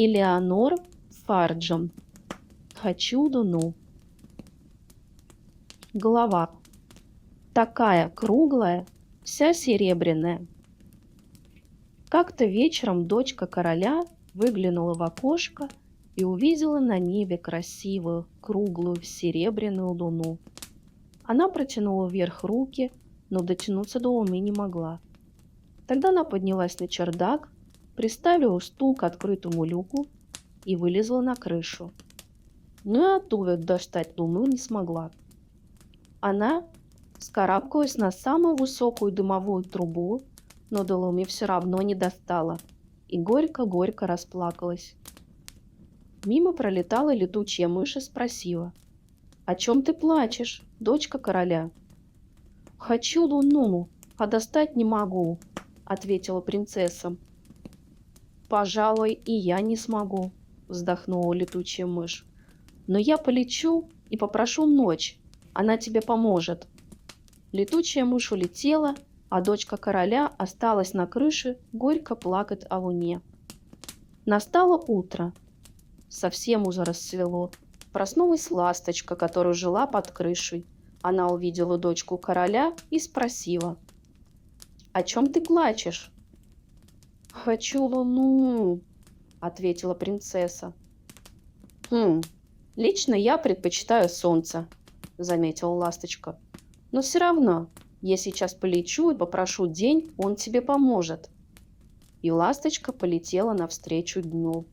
Элеонор Фарджем. Хочу Луну. Голова. Такая круглая, вся серебряная. Как-то вечером дочка короля выглянула в окошко и увидела на небе красивую, круглую, серебряную луну. Она протянула вверх руки, но дотянуться до луны не могла. Тогда она поднялась на чердак, приставила стул к открытому люку и вылезла на крышу. Но и оттуда достать луну не смогла. Она вскарабкалась на самую высокую дымовую трубу, но до луны все равно не достала и горько-горько расплакалась. Мимо пролетала летучая мышь и спросила: «О чем ты плачешь, дочка короля?» «Хочу луну, а достать не могу», — ответила принцесса. «Пожалуй, и я не смогу», — вздохнула летучая мышь. «Но я полечу и попрошу ночь, она тебе поможет». Летучая мышь улетела, а дочка короля осталась на крыше горько плакать о луне. Настало утро. Совсем уже расцвело. Проснулась ласточка, которая жила под крышей. Она увидела дочку короля и спросила: «О чем ты плачешь?» «Хочу луну», — ответила принцесса. Лично я предпочитаю солнце», — заметила ласточка. «Но все равно, я сейчас полечу и попрошу день, он тебе поможет». И ласточка полетела навстречу дню.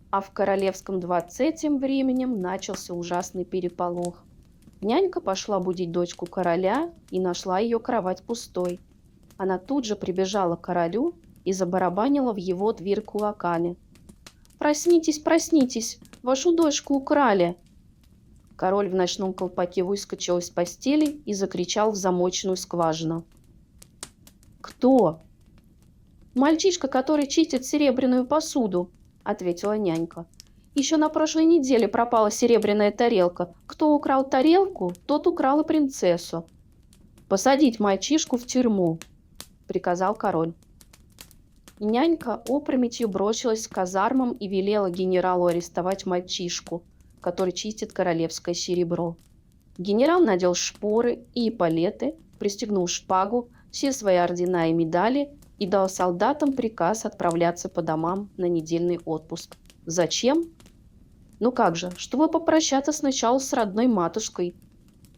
А в королевском дворце тем временем начался ужасный переполох. Нянька пошла будить дочку короля и нашла ее кровать пустой. Она тут же прибежала к королю и забарабанила в его дверь кулаками. «Проснитесь, проснитесь! Вашу дочку украли!» Король в ночном колпаке выскочил из постели и закричал в замочную скважину. «Кто?» «Мальчишка, который чистит серебряную посуду», — ответила нянька. «Еще на прошлой неделе пропала серебряная тарелка. Кто украл тарелку, тот украл и принцессу». «Посадить мальчишку в тюрьму», — приказал король. Нянька опрометью бросилась к казармам и велела генералу арестовать мальчишку, который чистит королевское серебро. Генерал надел шпоры и эполеты, пристегнул шпагу, все свои ордена и медали и дал солдатам приказ отправляться по домам на недельный отпуск. Зачем? Ну как же, чтобы попрощаться сначала с родной матушкой.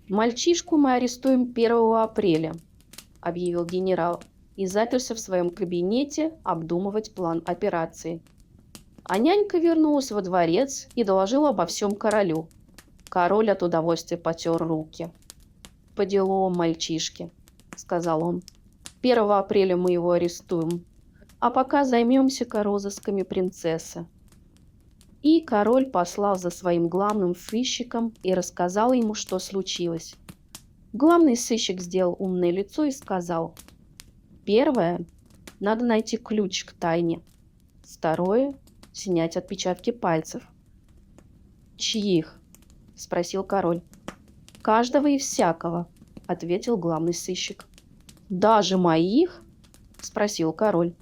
«Мальчишку мы арестуем 1 апреля», — объявил генерал, и заперся в своем кабинете обдумывать план операции. А нянька вернулась во дворец и доложила обо всем королю. Король от удовольствия потер руки. «По делу мальчишки», — сказал он. «1 апреля мы его арестуем, а пока займемся-ка розысками принцессы». И король послал за своим главным сыщиком и рассказал ему, что случилось. Главный сыщик сделал умное лицо и сказал: «Первое, надо найти ключ к тайне. Второе, снять отпечатки пальцев». «Чьих?» — спросил король. «Каждого и всякого», — ответил главный сыщик. «Даже моих?» — спросил король.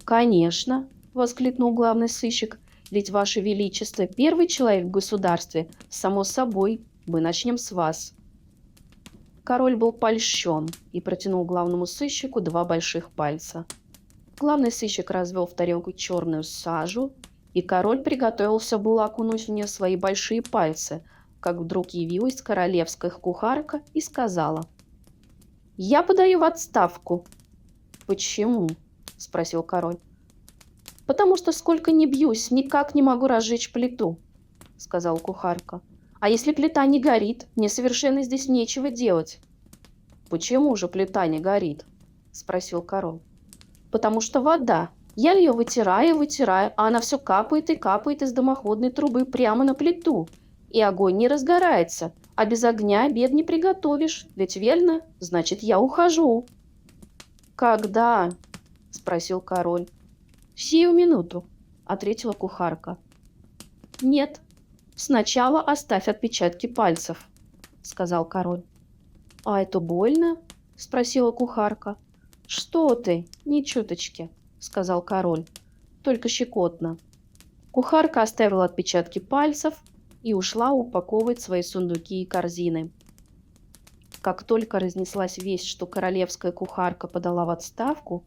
«Конечно», — воскликнул главный сыщик, «ведь, Ваше Величество, первый человек в государстве, само собой, мы начнем с вас». Король был польщен и протянул главному сыщику 2 больших пальца. Главный сыщик развел в тарелку черную сажу, и король приготовился было окунуть в нее свои большие пальцы, как вдруг явилась королевская кухарка и сказала: «Я подаю в отставку». «Почему?» — спросил король. «Потому что сколько ни бьюсь, никак не могу разжечь плиту», — сказала кухарка. «А если плита не горит, мне совершенно здесь нечего делать». «Почему же плита не горит?» — спросил король. «Потому что вода. Я ее вытираю, а она все капает и капает из дымоходной трубы прямо на плиту. И огонь не разгорается, а без огня обед не приготовишь. Ведь верно? Значит, я ухожу». «Когда?» — спросил король. «Сию минуту», — ответила кухарка. «Нет, сначала оставь отпечатки пальцев», — сказал король. «А это больно?» — спросила кухарка. «Что ты, ни чуточки», — сказал король. только щекотно. Кухарка оставила отпечатки пальцев и ушла упаковывать свои сундуки и корзины. Как только разнеслась весть, что королевская кухарка подала в отставку,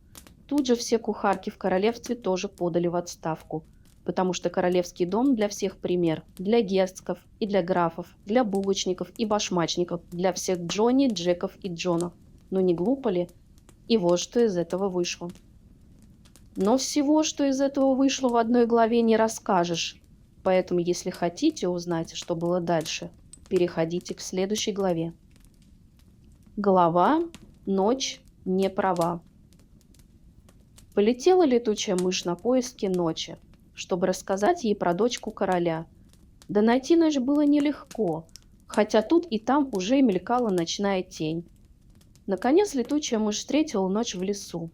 тут же все кухарки в королевстве тоже подали в отставку, потому что королевский дом для всех пример, для герцогов и для графов, для булочников и башмачников, для всех Джонни, Джеков и Джонов. Ну не глупо ли? И вот что из этого вышло. Но всего, что из этого вышло, в одной главе не расскажешь. Поэтому, если хотите узнать, что было дальше, переходите к следующей главе. Глава «Ночь не права». Полетела летучая мышь на поиски ночи, чтобы рассказать ей про дочку короля. Да найти ночь было нелегко, хотя тут и там уже мелькала ночная тень. Наконец летучая мышь встретила ночь в лесу.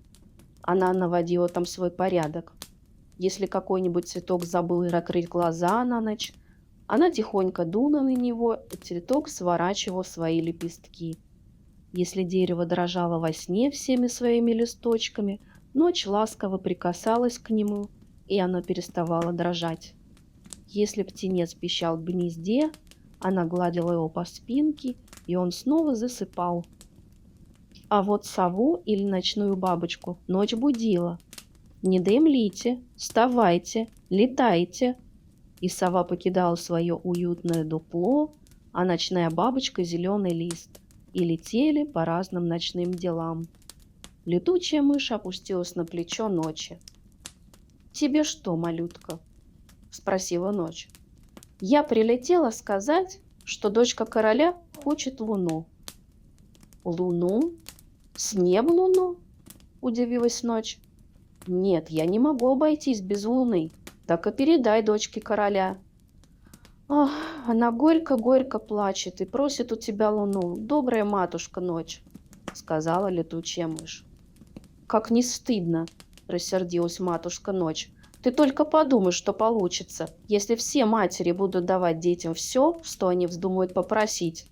Она наводила там свой порядок. Если какой-нибудь цветок забыл закрыть глаза на ночь, она тихонько дула на него, и цветок сворачивал свои лепестки. Если дерево дрожало во сне всеми своими листочками, ночь ласково прикасалась к нему, и оно переставало дрожать. Если птенец пищал в гнезде, она гладила его по спинке, и он снова засыпал. А вот сову или ночную бабочку ночь будила. «Не дремлите, вставайте, летайте!» И сова покидала свое уютное дупло, а ночная бабочка — зеленый лист, и летели по разным ночным делам. Летучая мышь опустилась на плечо ночи. «Тебе что, малютка?» — спросила ночь. «Я прилетела сказать, что дочка короля хочет луну». «Луну? С неба луну?» — удивилась ночь. «Нет, я не могу обойтись без луны. Так и передай дочке короля». «Ах, она горько-горько плачет и просит у тебя луну, добрая матушка ночь», — сказала летучая мышь. «Как не стыдно!» — рассердилась матушка ночь. «Ты только подумай, что получится, если все матери будут давать детям все, что они вздумают попросить.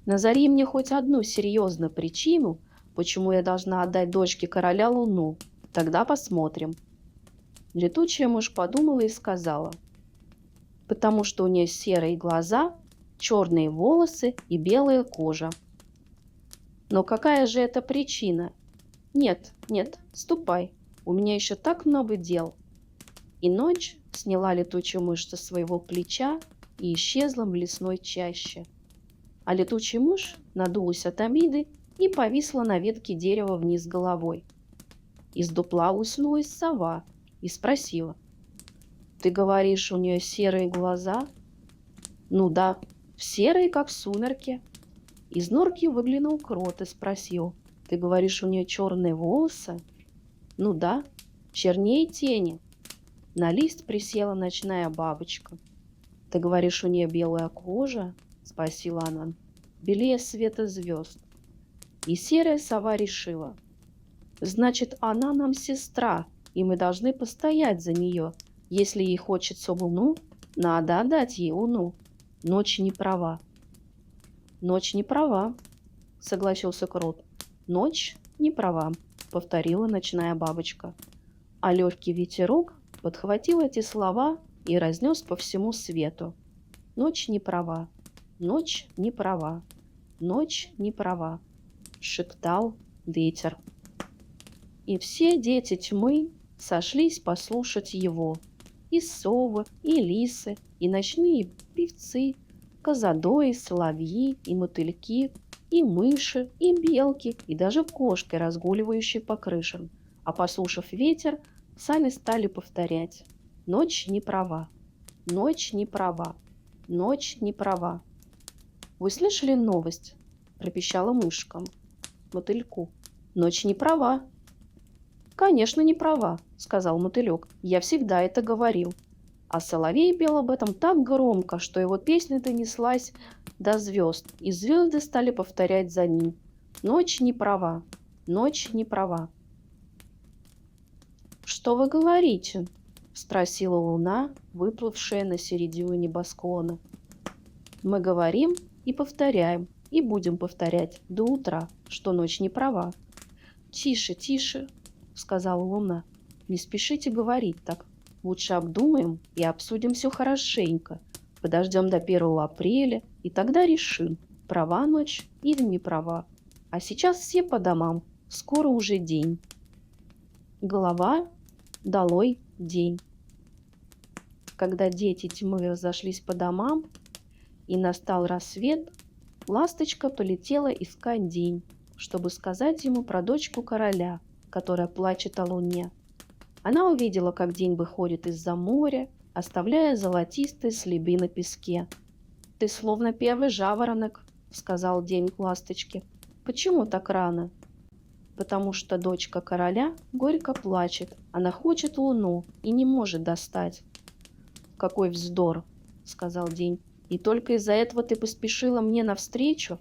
Назови мне хоть одну серьезную причину, почему я должна отдать дочке короля луну. Тогда посмотрим». Летучая мышь подумала и сказала: «Потому что у нее серые глаза, черные волосы и белая кожа». «Но какая же это причина?» «Нет, нет, ступай, у меня еще так много дел». И ночь сняла летучую мышь со своего плеча и исчезла в лесной чаще. А летучая мышь надулась от обиды и повисла на ветке дерева вниз головой. Из дупла высунулась сова и спросила: «Ты говоришь, у нее серые глаза?» «Ну да, серые, как сумерки». Из норки выглянул крот и спросил: «Ты говоришь, у нее черные волосы?» «Ну да, чернее тени». На лист присела ночная бабочка. «Ты говоришь, у нее белая кожа?» — спросила она. «Белее света звезд». И серая сова решила: «Значит, она нам сестра, и мы должны постоять за нее. Если ей хочется луну, надо отдать ей луну. Ночь не права». «Ночь не права», — согласился крот. «Ночь не права», — повторила ночная бабочка. А легкий ветерок подхватил эти слова и разнес по всему свету. «Ночь не права, ночь не права, ночь не права», — шептал ветер. И все дети тьмы сошлись послушать его. И совы, и лисы, и ночные певцы, козадои, соловьи, и мотыльки, и мыши, и белки, и даже кошки, разгуливающие по крышам. А послушав ветер, сами стали повторять: «Ночь не права, ночь не права, ночь не права». «Вы слышали новость?» — пропищала мышка мотыльку. «Ночь не права». «Конечно, не права», — сказал мотылек. «Я всегда это говорил». А соловей пел об этом так громко, что его песня донеслась до звезд, и звезды стали повторять за ним: «Ночь не права, ночь не права». «Что вы говорите?» — спросила луна, выплывшая на середину небосклона. «Мы говорим и повторяем, и будем повторять до утра, что ночь не права». «Тише, тише», — сказала луна. «Не спешите говорить так. Лучше обдумаем и обсудим все хорошенько. Подождем до 1 апреля, и тогда решим, права ночь или не права. А сейчас все по домам, скоро уже день. Голова, долой день. Когда дети тьмы разошлись по домам и настал рассвет, ласточка полетела искать день, чтобы сказать ему про дочку короля, которая плачет о луне. Она увидела, как день выходит из-за моря, оставляя золотистые следы на песке. «Ты словно первый жаворонок», — сказал день к ласточке. «Почему так рано?» «Потому что дочка короля горько плачет. Она хочет луну и не может достать». «Какой вздор», — сказал день. «И только из-за этого ты поспешила мне навстречу?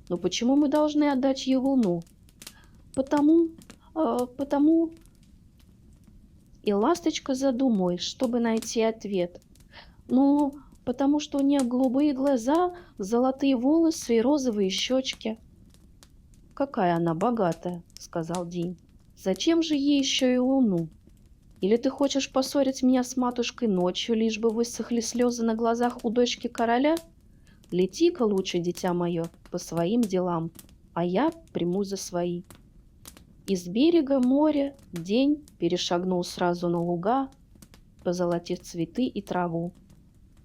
Но почему мы должны отдать ей луну?» «Потому...» И ласточка задумалась, чтобы найти ответ. «Ну, потому что у нее голубые глаза, золотые волосы и розовые щечки». «Какая она богатая», — сказал день. «Зачем же ей еще и луну? Или ты хочешь поссорить меня с матушкой ночью, лишь бы высохли слезы на глазах у дочки короля? Лети-ка лучше, дитя мое, по своим делам, а я приму за свои». Из берега моря день перешагнул сразу на луга, позолотив цветы и траву.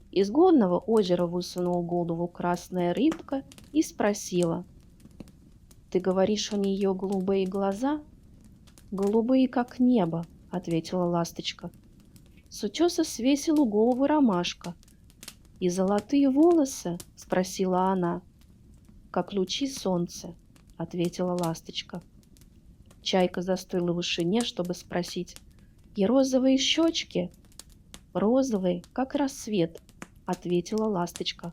Из горного озера высунула голову красная рыбка и спросила: «Ты говоришь, у нее голубые глаза?» «Голубые, как небо», — ответила ласточка. С утеса свесила голову ромашка. «И золотые волосы?» — спросила она. «Как лучи солнца», — ответила ласточка. Чайка застыла в вышине, чтобы спросить: «И розовые щечки?» «Розовые, как рассвет», — ответила ласточка.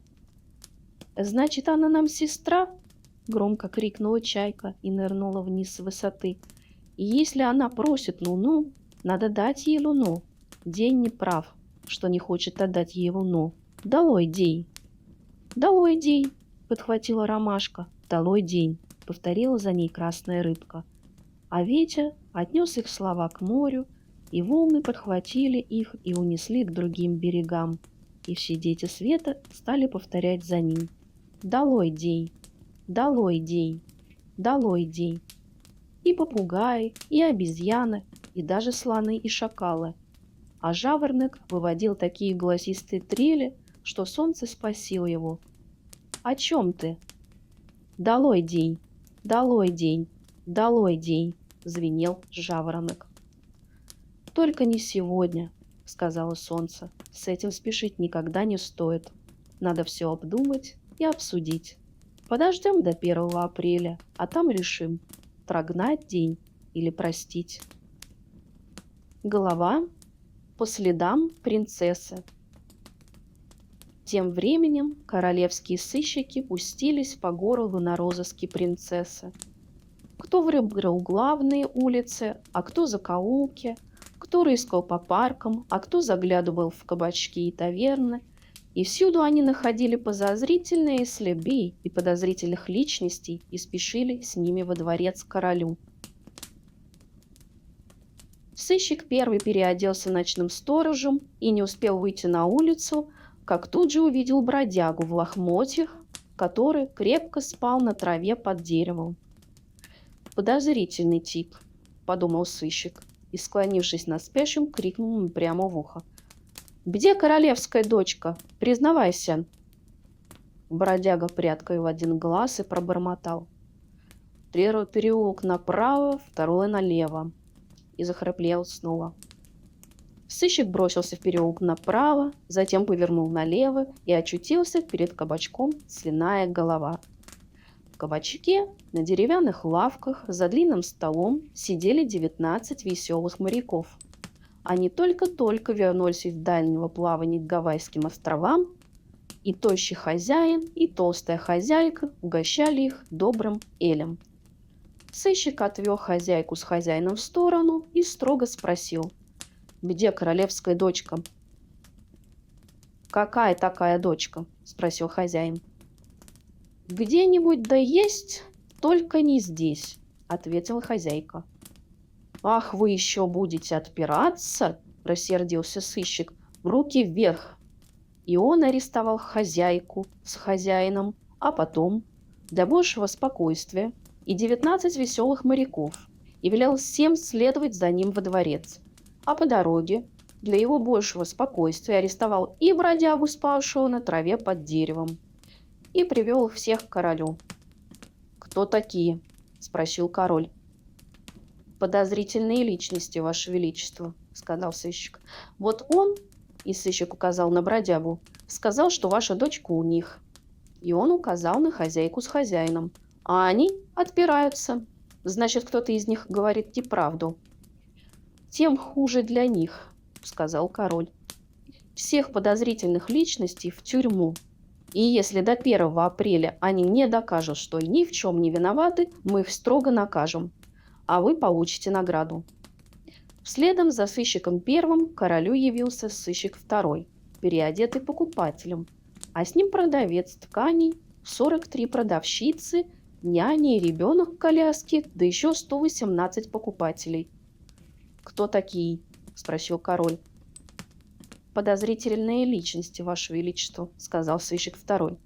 «Значит, она нам сестра?» — громко крикнула чайка и нырнула вниз с высоты. «И если она просит луну, надо дать ей луну. День не прав, что не хочет отдать ей луну. Долой день!» «Долой день!» — подхватила ромашка. «Долой день!» — повторила за ней красная рыбка. А ветер отнес их слова к морю, и волны подхватили их и унесли к другим берегам. И все дети света стали повторять за ним: «Долой день! Долой день! Долой день!» И попугаи, и обезьяны, и даже слоны и шакалы. А жаворонок выводил такие голосистые трели, что солнце спасило его. «О чем ты?» «Долой день! Долой день! Долой день!» — звенел жаворонок. «Только не сегодня», — сказала солнце. «С этим спешить никогда не стоит. Надо все обдумать и обсудить. Подождем до 1 апреля, а там решим, прогнать день или простить». Голова по следам принцессы. Тем временем королевские сыщики пустились по городу на розыски принцессы. Кто выбрал главные улицы, а кто закоулки, кто рыскал по паркам, а кто заглядывал в кабачки и таверны. И всюду они находили подозрительные следы и подозрительных личностей и спешили с ними во дворец к королю. Сыщик первый переоделся ночным сторожем и не успел выйти на улицу, как тут же увидел бродягу в лохмотьях, который крепко спал на траве под деревом. «Подозрительный тип», — подумал сыщик и, склонившись над спящим, крикнул ему прямо в ухо: «Где королевская дочка? Признавайся!» Бродяга приоткрыл один глаз и пробормотал: «Первый переулок направо, второй налево», и захраплел снова. Сыщик бросился в переулок направо, затем повернул налево и очутился перед кабачком «Свиная голова». В кабачке на деревянных лавках за длинным столом сидели 19 веселых моряков. Они только-только вернулись из дальнего плавания к Гавайским островам, и тощий хозяин, и толстая хозяйка угощали их добрым элем. Сыщик отвел хозяйку с хозяином в сторону и строго спросил: «Где королевская дочка?» «Какая такая дочка?» – спросил хозяин. «Где-нибудь да есть, только не здесь», – ответила хозяйка. «Ах, вы еще будете отпираться?» – рассердился сыщик. «Руки вверх!» И он арестовал хозяйку с хозяином, а потом, для большего спокойствия, и 19 веселых моряков, и велел всем следовать за ним во дворец. А по дороге, для его большего спокойствия, арестовал и бродягу, спавшего на траве под деревом, и привел их всех к королю. «Кто такие?» – спросил король. «Подозрительные личности, ваше величество», – сказал сыщик. «Вот он, – и сыщик указал на бродягу, – сказал, что ваша дочка у них». И он указал на хозяйку с хозяином. «А они отпираются. Значит, кто-то из них говорит неправду». «Тем хуже для них», – сказал король. «Всех подозрительных личностей в тюрьму. И если до 1 апреля они не докажут, что ни в чем не виноваты, мы их строго накажем, а вы получите награду». Следом за сыщиком первым к королю явился сыщик второй, переодетый покупателем, а с ним продавец тканей, 43 продавщицы, няня и ребенок в коляске, да еще 118 покупателей. «Кто такие?» – спросил король. «Подозрительные личности, ваше величество», – сказал сыщик второй.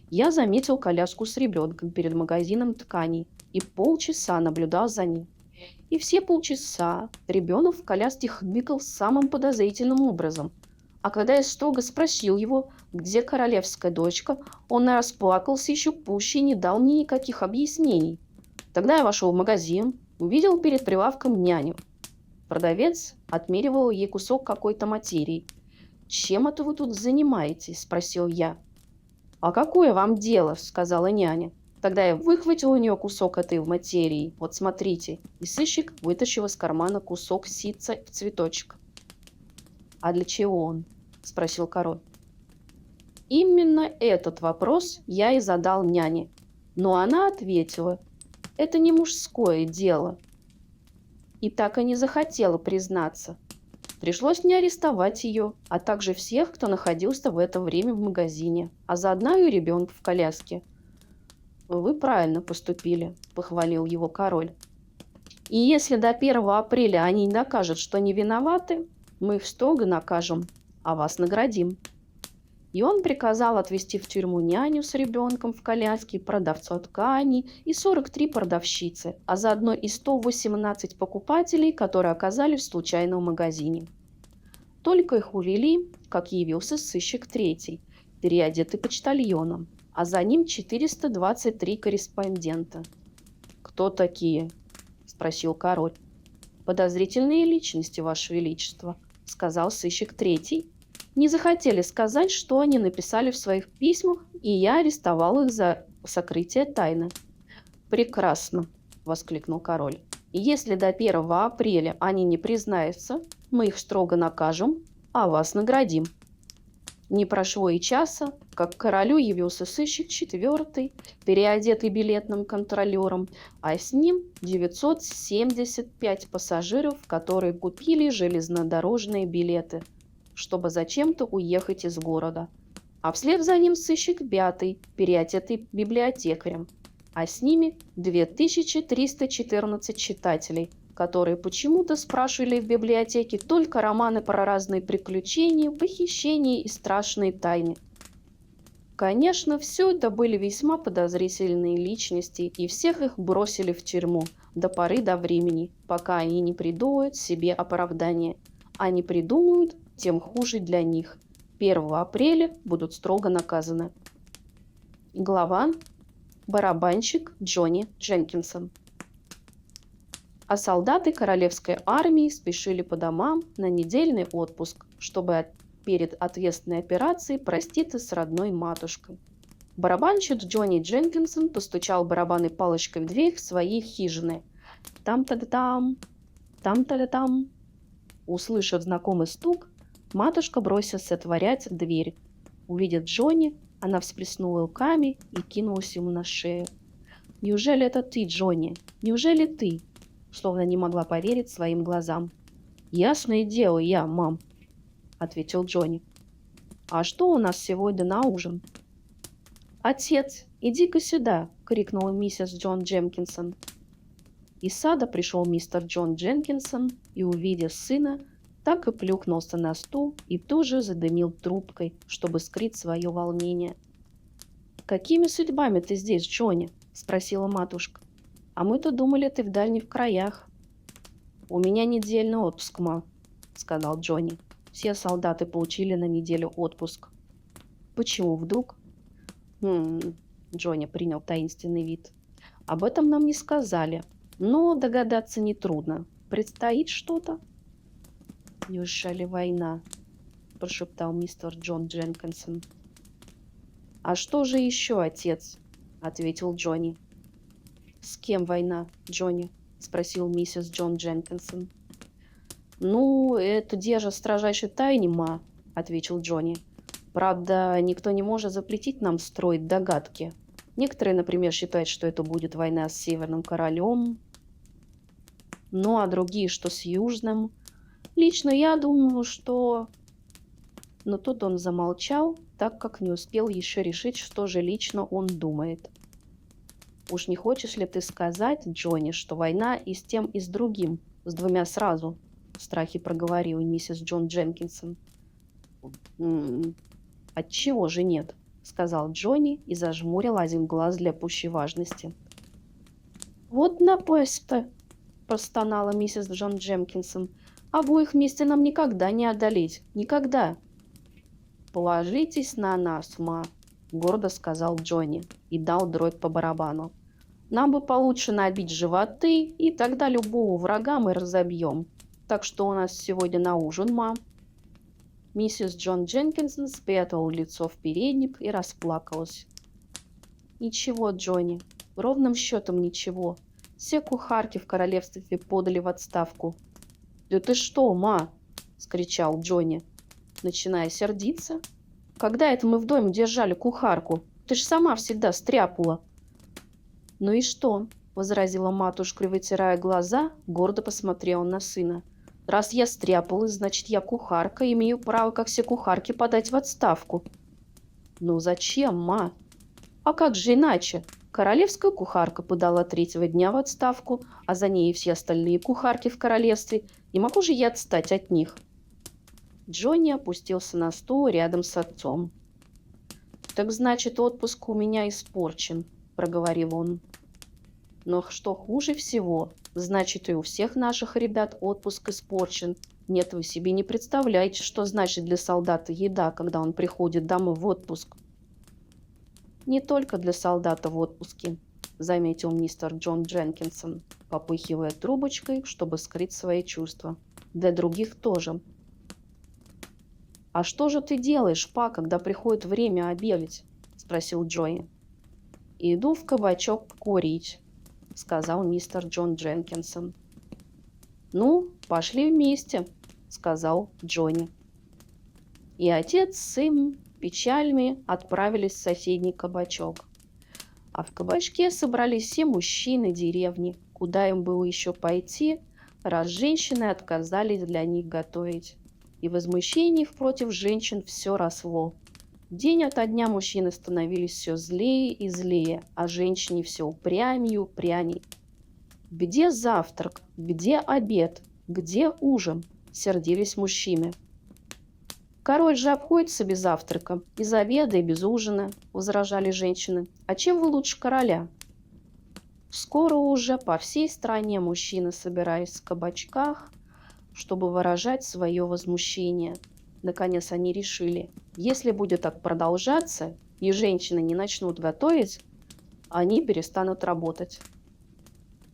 «Я заметил коляску с ребенком перед магазином тканей и полчаса наблюдал за ним. И все полчаса ребенок в коляске хныкал самым подозрительным образом. А когда я строго спросил его, где королевская дочка, он расплакался еще пуще и не дал мне никаких объяснений. Тогда я вошел в магазин, увидел перед прилавком няню. Продавец отмеривал ей кусок какой-то материи. «Чем это вы тут занимаетесь?» – спросил я. «А какое вам дело?» – сказала няня. Тогда я выхватил у нее кусок этой материи. Вот смотрите. И сыщик вытащил из кармана кусок ситца в цветочек. «А для чего он?» – спросил король. Именно этот вопрос я и задал няне. Но она ответила: «Это не мужское дело». И так и не захотела признаться. Пришлось мне арестовать ее, а также всех, кто находился в это время в магазине, а заодно и ребенка в коляске. «Вы правильно поступили», – похвалил его король. «И если до 1 апреля они не докажут, что не виноваты, мы их строго накажем, а вас наградим». И он приказал отвезти в тюрьму няню с ребенком в коляске, продавца тканей и 43 продавщицы, а заодно и 118 покупателей, которые оказались в случайном магазине. Только их увели, как явился сыщик третий, переодетый почтальоном, а за ним 423 корреспондента. «Кто такие?» – спросил король. «Подозрительные личности, ваше величество», – сказал сыщик третий. «Не захотели сказать, что они написали в своих письмах, и я арестовал их за сокрытие тайны». «Прекрасно!» – воскликнул король. «И если до 1 апреля они не признаются, мы их строго накажем, а вас наградим». Не прошло и часа, как к королю явился сыщик четвертый, переодетый билетным контролером, а с ним 975 пассажиров, которые купили железнодорожные билеты, чтобы зачем-то уехать из города. А вслед за ним сыщик пятый, переодетый библиотекарем, а с ними 2314 читателей, которые почему-то спрашивали в библиотеке только романы про разные приключения, похищения и страшные тайны. Конечно, все это были весьма подозрительные личности, и всех их бросили в тюрьму до поры до времени, пока они не придумают себе оправдание. А не придумают, тем хуже для них. 1 апреля будут строго наказаны. Глава «Барабанщик Джонни Дженкинсон». А солдаты королевской армии спешили по домам на недельный отпуск, чтобы перед ответственной операцией проститься с родной матушкой. Барабанщик Джонни Дженкинсон постучал барабанной палочкой в дверь своей хижины. Там-та-да-там, там-та-да-там. Услышав знакомый стук, матушка бросилась отворять дверь. Увидев Джонни, она всплеснула руками и кинулась ему на шею. «Неужели это ты, Джонни? Неужели ты?» Словно не могла поверить своим глазам. «Ясное дело, я, мам», — ответил Джонни. «А что у нас сегодня на ужин?» «Отец, иди-ка сюда!» — крикнула миссис Джон Дженкинсон. Из сада пришел мистер Джон Дженкинсон и, увидев сына, так и плюхнулся на стул и тоже задымил трубкой, чтобы скрыть свое волнение. «Какими судьбами ты здесь, Джонни?» – спросила матушка. «А мы-то думали, ты в дальних краях». «У меня недельный отпуск, ма», – сказал Джонни. «Все солдаты получили на неделю отпуск». «Почему вдруг?» Джонни принял таинственный вид. «Об этом нам не сказали, но догадаться нетрудно. Предстоит что-то?» «Неужели война?» – прошептал мистер Джон Дженкинсон. «А что же еще, отец?» – ответил Джонни. «С кем война, Джонни?» – спросил миссис Джон Дженкинсон. «Ну, это держит в строжайшей тайне, ма», – ответил Джонни. «Правда, никто не может запретить нам строить догадки. Некоторые, например, считают, что это будет война с Северным Королем, ну а другие, что с Южным. Лично я думаю, что...» Но тут он замолчал, так как не успел еще решить, что же лично он думает. «Уж не хочешь ли ты сказать, Джонни, что война и с тем, и с другим, с двумя сразу?» – в страхе проговорила миссис Джон Дженкинсон. «Отчего же нет?» – сказал Джонни и зажмурил один глаз для пущей важности. «Вот напасть-то!» – простонала миссис Джон Дженкинсон. «Обоих вместе нам никогда не одолеть. Никогда!» «Положитесь на нас, ма», – гордо сказал Джонни и дал дробь по барабану. «Нам бы получше набить животы, и тогда любого врага мы разобьем. Так что у нас сегодня на ужин, ма?» Миссис Джон Дженкинсон спрятала лицо в передник и расплакалась. «Ничего, Джонни, ровным счетом ничего. Все кухарки в королевстве подали в отставку». «Да ты что, ма?» – скричал Джонни, начиная сердиться. «Когда это мы в доме держали кухарку? Ты ж сама всегда стряпала». «Ну и что?» – возразила матушка, вытирая глаза, гордо посмотрела на сына. «Раз я стряпала, значит, я кухарка, имею право, как все кухарки, подать в отставку». «Ну зачем, ма?» «А как же иначе? Королевская кухарка подала 3-го дня в отставку, а за ней и все остальные кухарки в королевстве. Не могу же я отстать от них». Джонни опустился на стул рядом с отцом. «Так значит, отпуск у меня испорчен», – проговорил он. «Но что хуже всего, значит, и у всех наших ребят отпуск испорчен. Нет, вы себе не представляете, что значит для солдата еда, когда он приходит домой в отпуск». «Не только для солдата в отпуске», – заметил мистер Джон Дженкинсон, попыхивая трубочкой, чтобы скрыть свои чувства. «Для других тоже». «А что же ты делаешь, па, когда приходит время обедать?» – спросил Джонни. «Иду в кабачок покурить», – сказал мистер Джон Дженкинсон. «Ну, пошли вместе», – сказал Джонни. И отец с сыном печальными отправились в соседний кабачок. А в кабачке собрались все мужчины деревни, куда им было еще пойти, раз женщины отказались для них готовить. И возмущений против женщин все росло. День ото дня мужчины становились все злее и злее, а женщины все упрямее и упрямее. «Где завтрак? Где обед? Где ужин?» – сердились мужчины. «Король же обходится без завтрака, без обеда и без ужина», – возражали женщины. «А чем вы лучше короля?» Скоро уже по всей стране мужчины собирались в кабачках, чтобы выражать свое возмущение. Наконец они решили, если будет так продолжаться, и женщины не начнут готовить, они перестанут работать.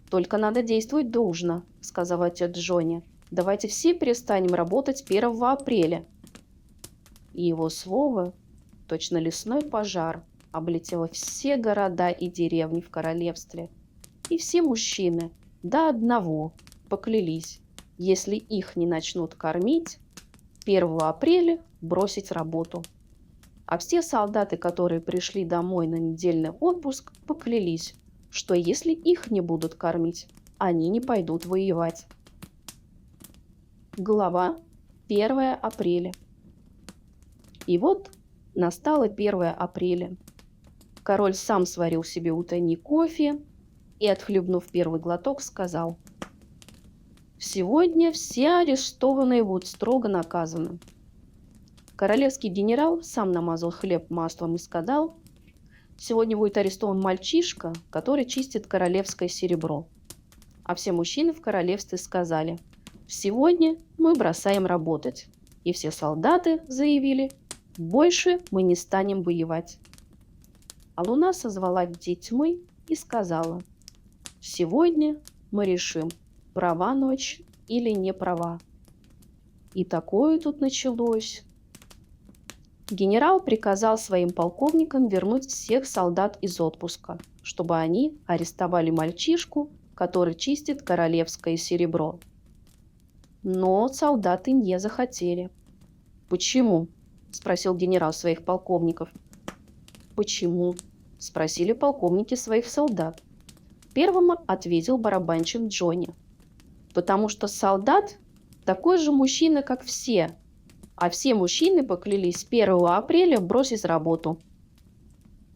«Только надо действовать дружно», – сказал отец Джонни. «Давайте все перестанем работать 1 апреля». И его слово, точно лесной пожар, облетело все города и деревни в королевстве. И все мужчины, до одного, поклялись, если их не начнут кормить, 1 апреля бросить работу. А все солдаты, которые пришли домой на недельный отпуск, поклялись, что если их не будут кормить, они не пойдут воевать. Глава 1 апреля. И вот настало 1 апреля. Король сам сварил себе утренний кофе и, отхлебнув первый глоток, сказал: Сегодня все арестованные будут строго наказаны. Королевский генерал сам намазал хлеб маслом и сказал: сегодня будет арестован мальчишка, который чистит королевское серебро. А все мужчины в королевстве сказали: сегодня мы бросаем работать. И все солдаты заявили: больше мы не станем воевать. А луна созвала детей тьмы и сказала: сегодня мы решим, права ночь или не права. И такое тут началось. Генерал приказал своим полковникам вернуть всех солдат из отпуска, чтобы они арестовали мальчишку, который чистит королевское серебро. Но солдаты не захотели. «Почему?» – спросил генерал своих полковников. «Почему?» – спросили полковники своих солдат. Первым ответил барабанщик Джонни. «Потому что солдат такой же мужчина, как все, а все мужчины поклялись 1 апреля бросить работу».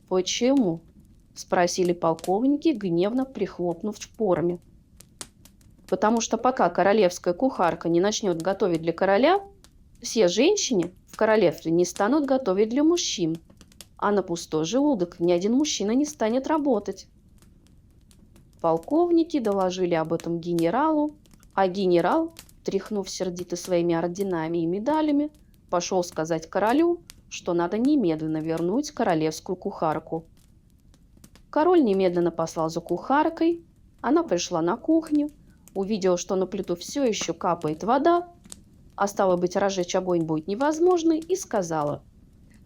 «Почему?» – спросили полковники, гневно прихлопнув шпорами. «Потому что пока королевская кухарка не начнет готовить для короля, все женщины в королевстве не станут готовить для мужчин, а на пустой желудок ни один мужчина не станет работать». Полковники доложили об этом генералу, а генерал, тряхнув сердито своими орденами и медалями, пошел сказать королю, что надо немедленно вернуть королевскую кухарку. Король немедленно послал за кухаркой, она пришла на кухню, увидела, что на плиту все еще капает вода, а стало быть, разжечь огонь будет невозможно, и сказала: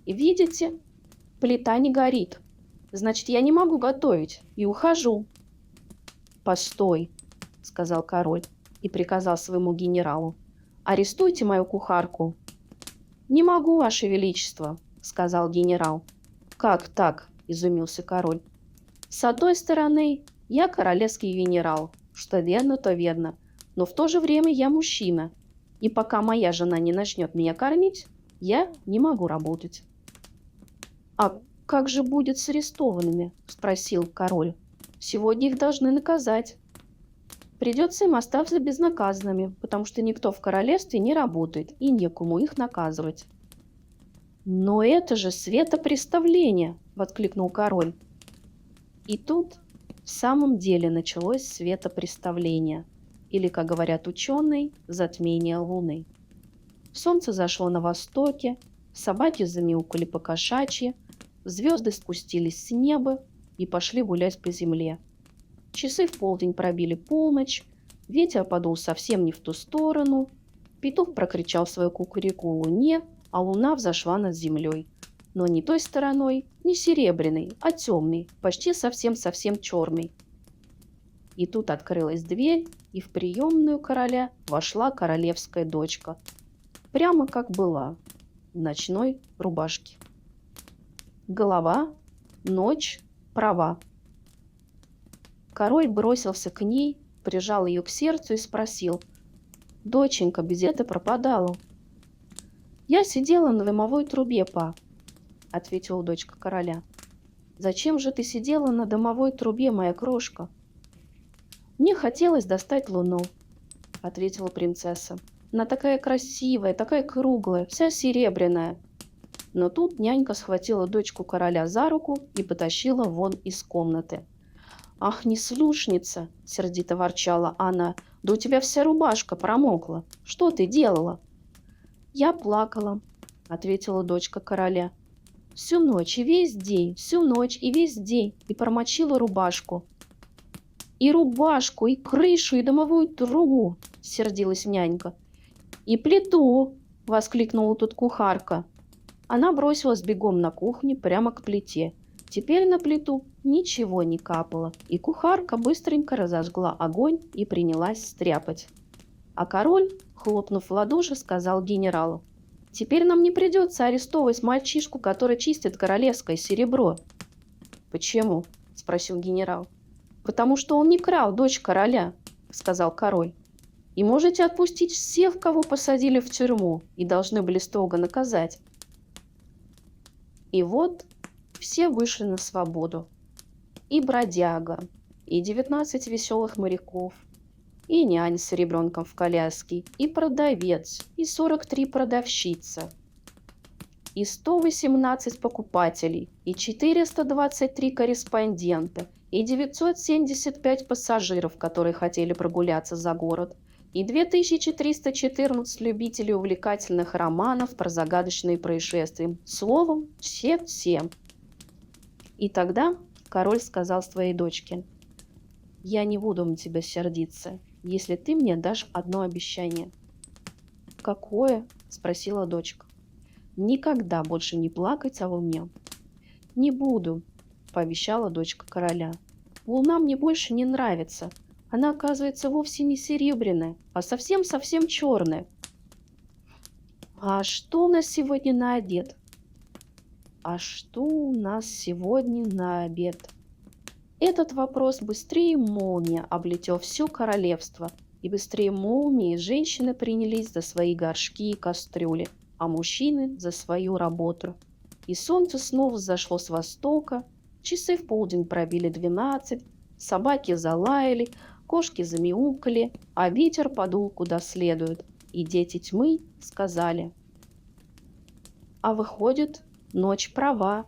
«Видите, плита не горит, значит, я не могу готовить и ухожу». «Постой», — сказал король и приказал своему генералу: «Арестуйте мою кухарку». «Не могу, Ваше Величество», — сказал генерал. «Как так?» — изумился король. «С одной стороны, я королевский генерал, что верно, то верно, но в то же время я мужчина, и пока моя жена не начнет меня кормить, я не могу работать». «А как же будет с арестованными?» — спросил король. «Сегодня их должны наказать». «Придется им остаться безнаказанными, потому что никто в королевстве не работает и некому их наказывать». «Но это же светопреставление!» — воскликнул король. И тут в самом деле началось светопреставление, или, как говорят ученые, затмение Луны. Солнце зашло на востоке, собаки замяукали по-кошачьи, звезды спустились с неба и пошли гулять по земле. Часы в полдень пробили полночь, ветер подул совсем не в ту сторону, петух прокричал свою кукурику луне, а луна взошла над землей. Но не той стороной, не серебряной, а темной, почти совсем-совсем черной. И тут открылась дверь, и в приемную короля вошла королевская дочка, прямо как была, в ночной рубашке. Голова, ночь, права. Король бросился к ней, прижал ее к сердцу и спросил: «Доченька, где ты пропадала?» «Я сидела на дымовой трубе, па», — ответила дочка короля. «Зачем же ты сидела на дымовой трубе, моя крошка?» «Мне хотелось достать луну», — ответила принцесса. «Она такая красивая, такая круглая, вся серебряная». Но тут нянька схватила дочку короля за руку и потащила вон из комнаты. «Ах, неслушница!» — сердито ворчала она. «Да у тебя вся рубашка промокла. Что ты делала?» «Я плакала», — ответила дочка короля. «Всю ночь и весь день, всю ночь и весь день, и промочила рубашку». «И рубашку, и крышу, и дымовую трубу!» — сердилась нянька. «И плиту!» — воскликнула тут кухарка. Она бросилась бегом на кухню прямо к плите. Теперь на плиту ничего не капало, и кухарка быстренько разожгла огонь и принялась стряпать. А король, хлопнув в ладоши, сказал генералу: «Теперь нам не придется арестовывать мальчишку, который чистит королевское серебро». «Почему?» – спросил генерал. «Потому что он не крал дочь короля», – сказал король. «И можете отпустить всех, кого посадили в тюрьму и должны были строго наказать». И вот все вышли на свободу. И бродяга, и 19 веселых моряков, И нянь с ребенком в коляске, и продавец, и 43 продавщица, и 118 покупателей, и 423 корреспондента, и 975 пассажиров, которые хотели прогуляться за город, и 2314 любителей увлекательных романов про загадочные происшествия. Словом, все-все. И тогда король сказал своей дочке: «Я не буду на тебя сердиться, если ты мне дашь одно обещание». «Какое?» – спросила дочка. «Никогда больше не плакать о луне». «Не буду», – пообещала дочка короля. «Луна мне больше не нравится. Она, оказывается, вовсе не серебряная, а совсем-совсем черная». «А что у нас сегодня на обед?» «А что у нас сегодня на обед?» Этот вопрос быстрее молнии облетел все королевство, и быстрее молнии женщины принялись за свои горшки и кастрюли, а мужчины за свою работу. И солнце снова взошло с востока, часы в полдень пробили 12, собаки залаяли, кошки замяукали, а ветер подул куда следует, и дети тьмы сказали: «А выходит, ночь права,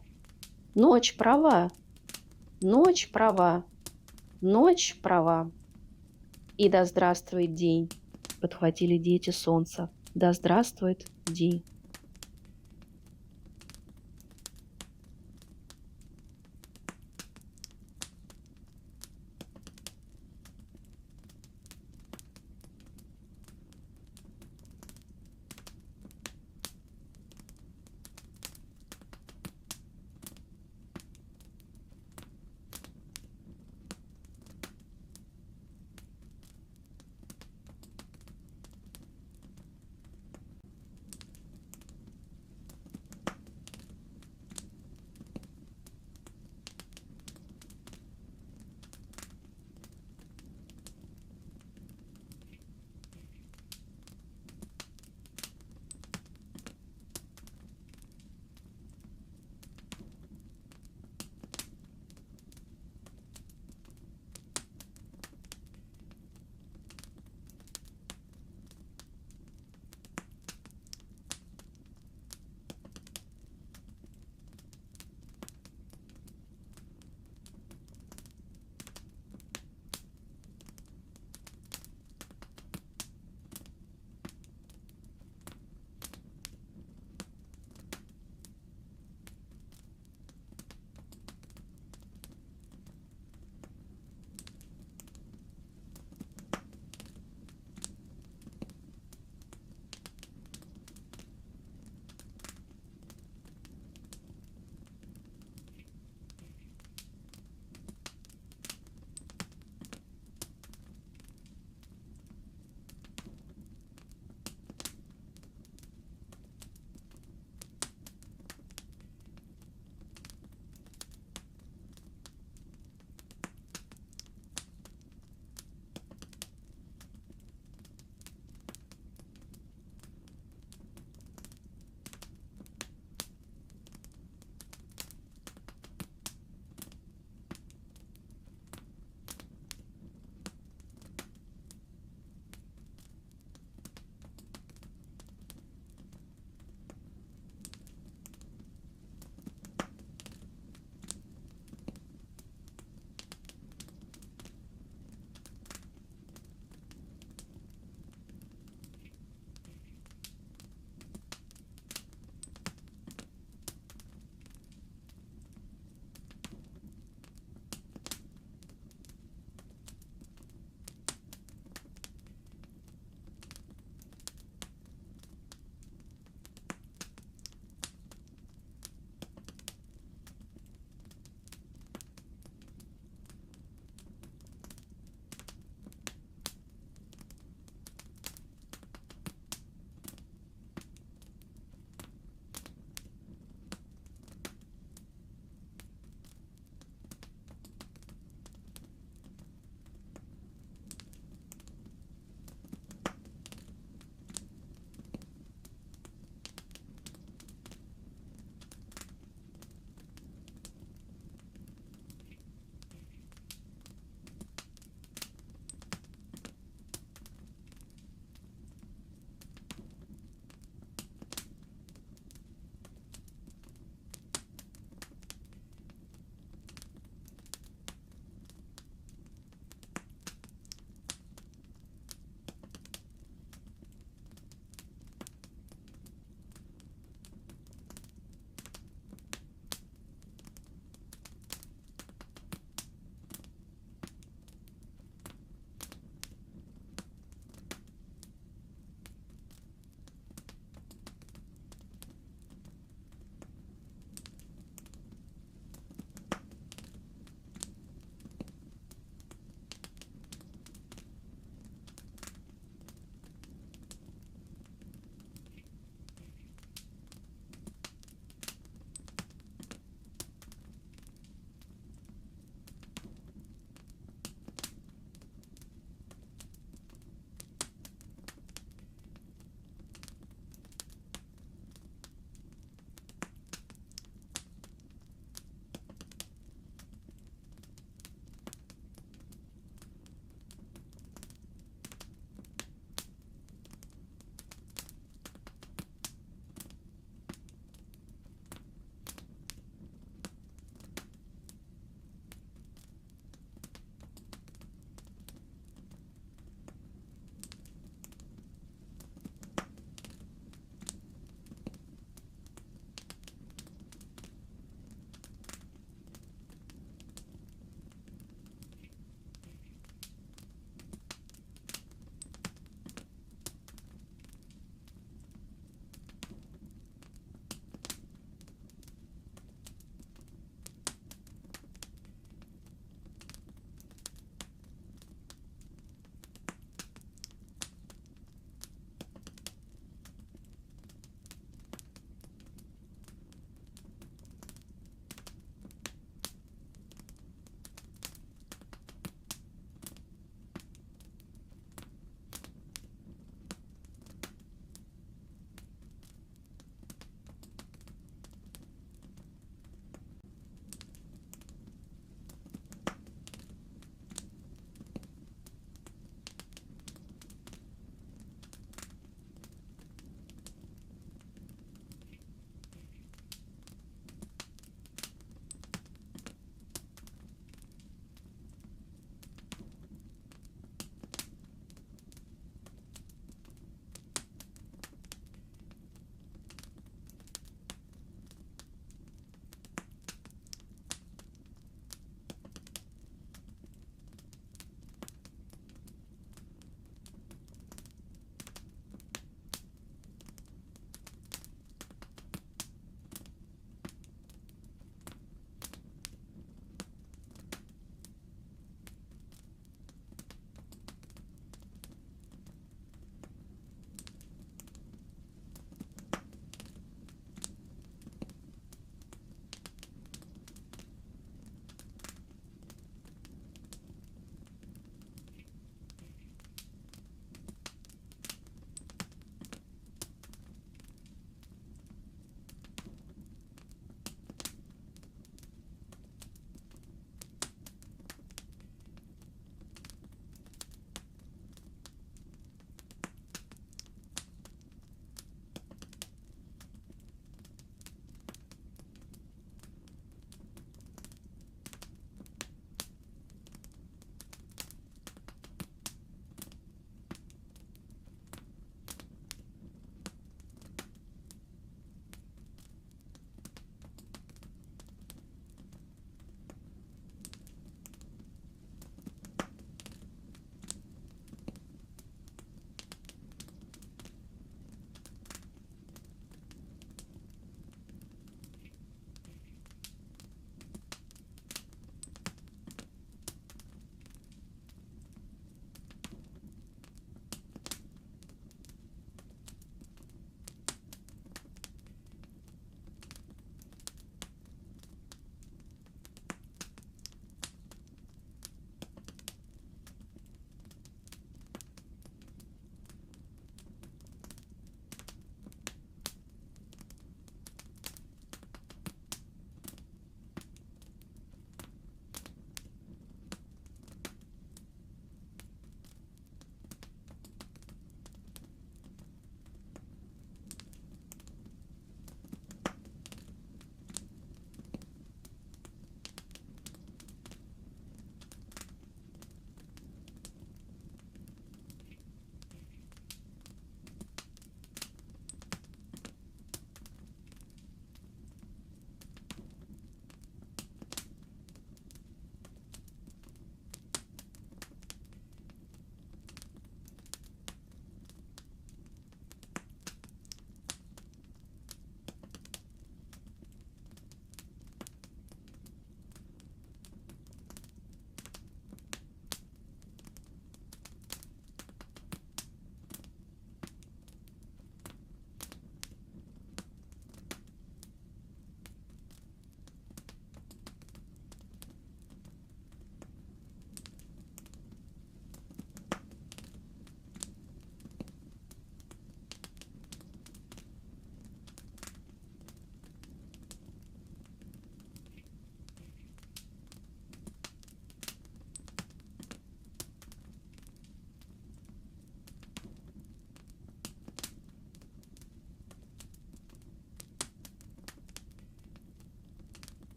ночь права, ночь права, ночь права». «И да здравствует день!» — подхватили дети солнца. «Да здравствует день!»